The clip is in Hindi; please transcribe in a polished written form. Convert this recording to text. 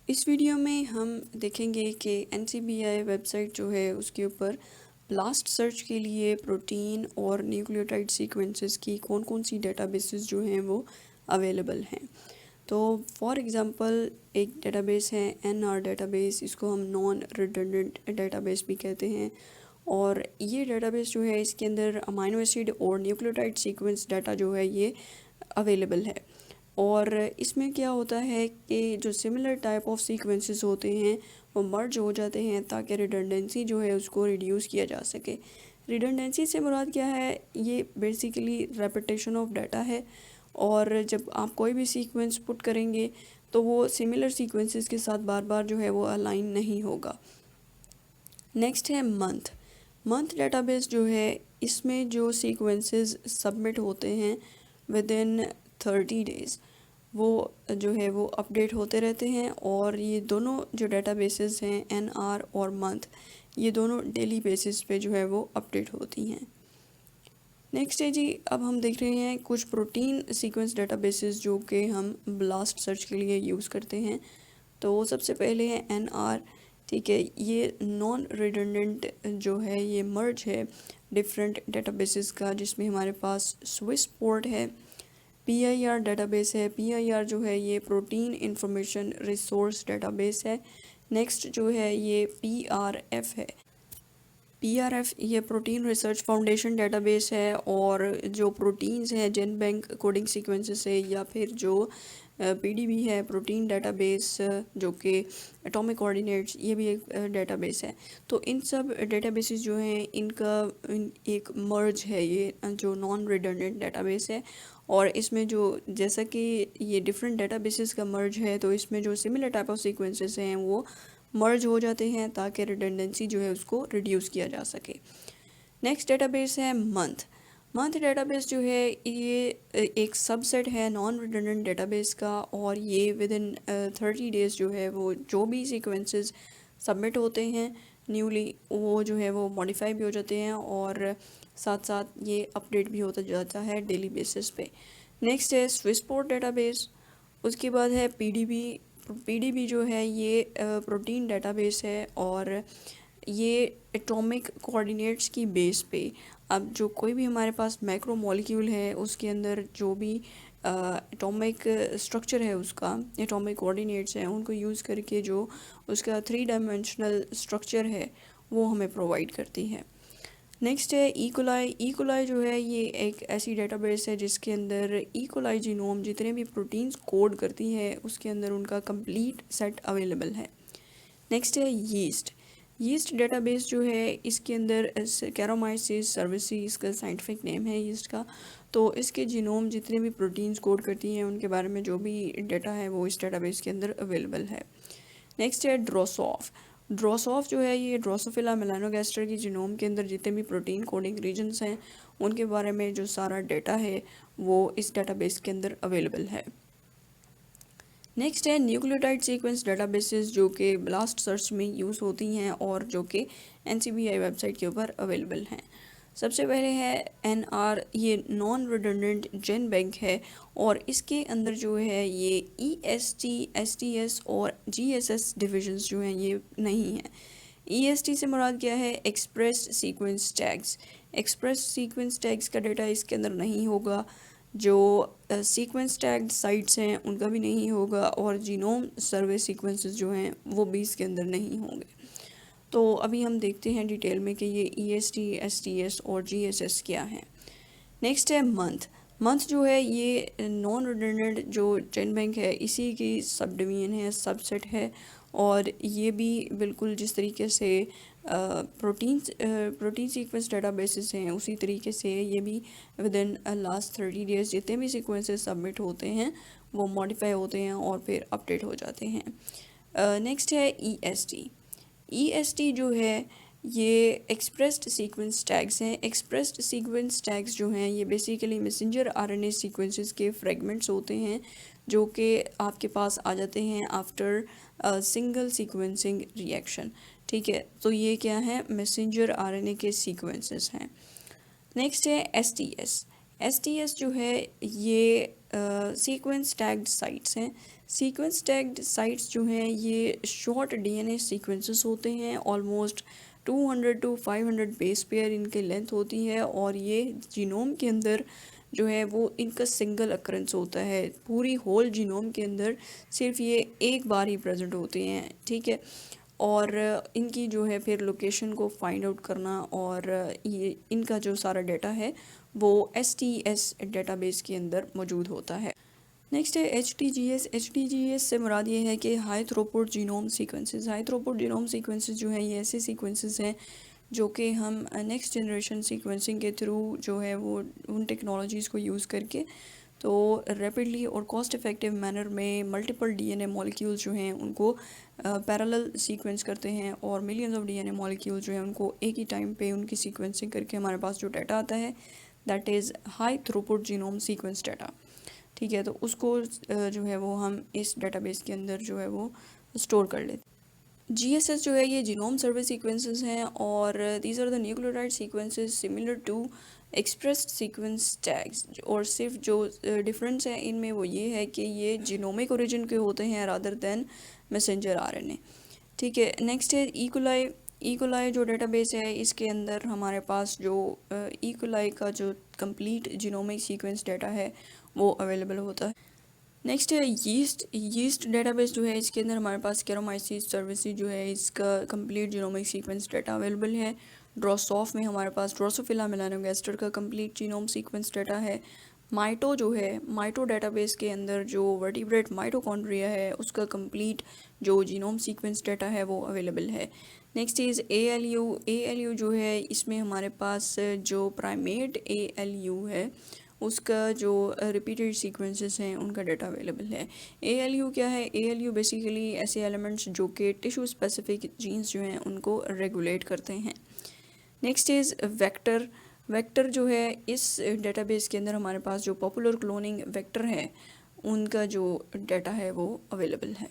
इस वीडियो में हम देखेंगे कि NCBI वेबसाइट जो है उसके ऊपर ब्लास्ट सर्च के लिए प्रोटीन और न्यूक्लियोटाइड सीक्वेंसेस की कौन कौन सी डेटाबेसेस जो हैं वो अवेलेबल हैं। तो फॉर एग्ज़ाम्पल एक डेटाबेस है NR डेटाबेस, इसको हम नॉन रिडंडेंट डेटाबेस भी कहते हैं। और ये डेटाबेस जो है इसके अंदर अमाइनो एसिड और न्यूक्लियोटाइड सीक्वेंस डाटा जो है ये अवेलेबल है। और इसमें क्या होता है कि जो सिमिलर टाइप ऑफ सीक्वेंसेस होते हैं वो मर्ज हो जाते हैं ताकि रिडंडेंसी जो है उसको रिड्यूस किया जा सके। रिडंडेंसी से मुराद क्या है, ये बेसिकली रेपिटेशन ऑफ डाटा है। और जब आप कोई भी सीक्वेंस पुट करेंगे तो वो सिमिलर सीक्वेंसेस के साथ बार बार जो है वो अलाइन नहीं होगा। नेक्स्ट है मंथ। मंथ डेटाबेस जो है इसमें जो सीक्वेंसेस सबमिट होते हैं विद इन 30 डेज़ वो जो है वो अपडेट होते रहते हैं। और ये दोनों जो डेटाबेसेस हैं NR और मंथ, ये दोनों डेली बेसिस पे जो है वो अपडेट होती हैं। नेक्स्ट है जी, अब हम देख रहे हैं कुछ प्रोटीन सीक्वेंस डेटाबेसेस जो कि हम ब्लास्ट सर्च के लिए यूज़ करते हैं। तो सबसे पहले है NR। ठीक है, ये नॉन रिडंडेंट जो है ये मर्ज है डिफरेंट डेटाबेसेस का, जिसमें हमारे पास स्विस पोर्ट है। PIR डेटाबेस है। PIR जो है ये प्रोटीन इंफॉर्मेशन रिसोर्स डेटाबेस है। नेक्स्ट जो है ये PRF है। PRF ये प्रोटीन रिसर्च फाउंडेशन डेटाबेस है। और जो प्रोटीन्स हैं जेन बैंक कोडिंग सीक्वेंसेस है, या फिर जो PDB है प्रोटीन डेटाबेस, जो कि एटॉमिक कोऑर्डिनेट्स, ये भी एक डेटाबेस है। तो इन सब डेटाबेसेस जो हैं इनका एक मर्ज है ये जो नॉन रिडंडेंट डेटाबेस है। और इसमें जो जैसा कि ये डिफरेंट डेटाबेसेस का मर्ज है तो इसमें जो सिमिलर टाइप ऑफ सीक्वेंसेस हैं वो मर्ज हो जाते हैं ताकि रिडंडेंसी जो है उसको रिड्यूस किया जा सके। नेक्स्ट डेटाबेस है मंथ। मंथ डेटाबेस जो है ये एक सबसेट है नॉन रिडंडेंट डेटाबेस का। और ये विद इन 30 डेज़ जो है वो जो भी सीक्वेंसेस सबमिट होते हैं न्यूली, वो जो है वो मॉडिफाई भी हो जाते हैं और साथ साथ ये अपडेट भी होता जाता है डेली बेसिस पे। नेक्स्ट है स्विसपोर्ट डेटाबेस। उसके बाद है PDB जो है ये प्रोटीन डेटाबेस है। और ये एटॉमिक कोऑर्डिनेट्स की बेस पे अब जो कोई भी हमारे पास मैक्रो मॉलिक्यूल है उसके अंदर जो भी एटॉमिक स्ट्रक्चर है, उसका एटॉमिक कोऑर्डिनेट्स हैं, उनको यूज़ करके जो उसका 3 डायमेंशनल स्ट्रक्चर है वो हमें प्रोवाइड करती है। नेक्स्ट है इकोलाई। इकोलाई जो है ये एक ऐसी डेटाबेस है जिसके अंदर इकोलाई जीनोम जितने भी प्रोटीन्स कोड करती है उसके अंदर उनका कंप्लीट सेट अवेलेबल है। नेक्स्ट है यीस्ट। यीस्ट डेटाबेस जो है इसके अंदर कैरोमाइसिस सर्विसी इसका साइंटिफिक नेम है यीस्ट का। तो इसके जीनोम जितने भी प्रोटीन्स कोड करती हैं उनके बारे में जो भी डेटा है वो इस डेटाबेस के अंदर अवेलेबल है। नेक्स्ट है ड्रोसॉफ। ड्रोसॉफ जो है ये ड्रोसोफिला मेलानोगास्टर की जीनोम के अंदर जितने भी प्रोटीन कोडिंग रीजन्स हैं उनके बारे में जो सारा डेटा है वो इस डेटाबेस के अंदर अवेलेबल है। नेक्स्ट है न्यूक्लियोटाइड सीक्वेंस डेटाबेसेस जो कि ब्लास्ट सर्च में यूज़ होती हैं और जो कि NCBI वेबसाइट के ऊपर अवेलेबल हैं। सबसे पहले है NR, ये नॉन रिडंडेंट जेन बैंक है। और इसके अंदर जो है ये EST, STS और GSS डिविजन्स जो हैं ये नहीं हैं। EST से मुराद क्या है, express sequence tags. Express sequence tags का डेटा इसके अंदर नहीं होगा। जो सीक्वेंस टैग्ड साइट्स हैं उनका भी नहीं होगा। और जीनोम सर्वे सीक्वेंसेस जो हैं वो भी इसके अंदर नहीं होंगे। तो अभी हम देखते हैं डिटेल में कि ये EST, STS और GSS क्या हैं। नेक्स्ट है मंथ। मंथ जो है ये नॉन रिडंडेंट जो जेन बैंक है इसी की सब डिवीजन है, सबसेट है। और ये भी बिल्कुल जिस तरीके से प्रोटीन सीक्वेंस डेटाबेसेस हैं उसी तरीके से ये भी विद इन लास्ट 30 डेज़ जितने भी सीक्वेंसेस सबमिट होते हैं वो मॉडिफाई होते हैं और फिर अपडेट हो जाते हैं। नेक्स्ट है EST जो है ये एक्सप्रेस्ड सीक्वेंस टैग्स हैं। एक्सप्रेस्ड सीक्वेंस टैग्स जो हैं ये बेसिकली मैसेंजर RNA सीक्वेंसेस के फ्रेगमेंट्स होते हैं जो कि आपके पास आ जाते हैं आफ्टर सिंगल सीक्वेंसिंग रिएक्शन। ठीक है, तो ये क्या है, मैसेंजर RNA के सीक्वेंसेस हैं। नेक्स्ट है STS। STS जो है ये सीक्वेंस टैग्ड साइट्स हैं। सीक्वेंस टैग्ड साइट्स जो हैं ये शॉर्ट डीएनए सीक्वेंसेस होते हैं, ऑलमोस्ट 200 टू 500 बेस पेयर इनके लेंथ होती है, और ये जीनोम के अंदर जो है वो इनका सिंगल अकरेंस होता है, पूरी होल जीनोम के अंदर सिर्फ ये एक बार ही प्रेजेंट होते हैं, ठीक है। और इनकी जो है फिर लोकेशन को फाइंड आउट करना, और ये इनका जो सारा डाटा है वो STS डेटाबेस के अंदर मौजूद होता है। नेक्स्ट है HTGS से मुराद ये है कि high throughput genome sequences. High throughput genome sequences जो है ये ऐसे सीक्वेंसेस हैं जो कि हम नेक्स्ट जनरेशन सीक्वेंसिंग के थ्रू जो है वो उन टेक्नोलॉजीज़ को यूज़ करके तो रैपिडली और कॉस्ट इफ़ेक्टिव मैनर में मल्टीपल डीएनए मॉलिक्यूल्स जो हैं उनको पैरेलल सीक्वेंस करते हैं, और मिलियंस ऑफ डीएनए मॉलिक्यूल्स जो हैं उनको एक ही टाइम पे उनकी सीक्वेंसिंग करके हमारे पास जो डाटा आता है that is high throughput genome sequence data, ठीक है। तो उसको जो है वो हम इस डेटाबेस के अंदर जो है वो स्टोर कर लेते हैं। GSS जो है ये जीनोम सर्विस सीक्वेंसेस हैं, और these are the nucleotide sequences similar to expressed sequence tags. और सिर्फ जो डिफरेंस है इनमें वो ये है कि ये जीनोमिक ओरिजिन के होते हैं रादर दैन मैसेंजर RNA, ठीक है। नेक्स्ट है इकोलाई जो डेटाबेस है इसके अंदर हमारे पास जो इकोलाई का जो कंप्लीट जीनोमिक सीक्वेंस डाटा है वो अवेलेबल होता है। नेक्स्ट है यीस्ट डेटाबेस जो है इसके अंदर हमारे पास कैरोमाइसिस सर्विस जो है इसका complete genomic sequence data available है। ड्रोसॉफ में हमारे पास ड्रोसोफिला मेलानोगास्टर का कंप्लीट जीनोम सीक्वेंस डाटा है। माइटो जो है माइटो डेटाबेस के अंदर जो वर्टिब्रेट माइटोकॉन्ड्रिया है उसका कंप्लीट जो जीनोम सीक्वेंस डाटा है वो अवेलेबल है। नेक्स्ट इज़ ALU जो है इसमें हमारे पास जो प्राइमेट ALU है उसका जो रिपीटेड सीक्वेंसेस हैं उनका डाटा अवेलेबल है। ALU क्या है? ALU बेसिकली ऐसे एलिमेंट्स जो कि टिश्यू स्पेसिफिक जीन्स जो हैं उनको रेगुलेट करते हैं। नेक्स्ट इज़ वेक्टर जो है इस डेटाबेस के अंदर हमारे पास जो पॉपुलर क्लोनिंग वेक्टर है उनका जो डाटा है वो अवेलेबल है।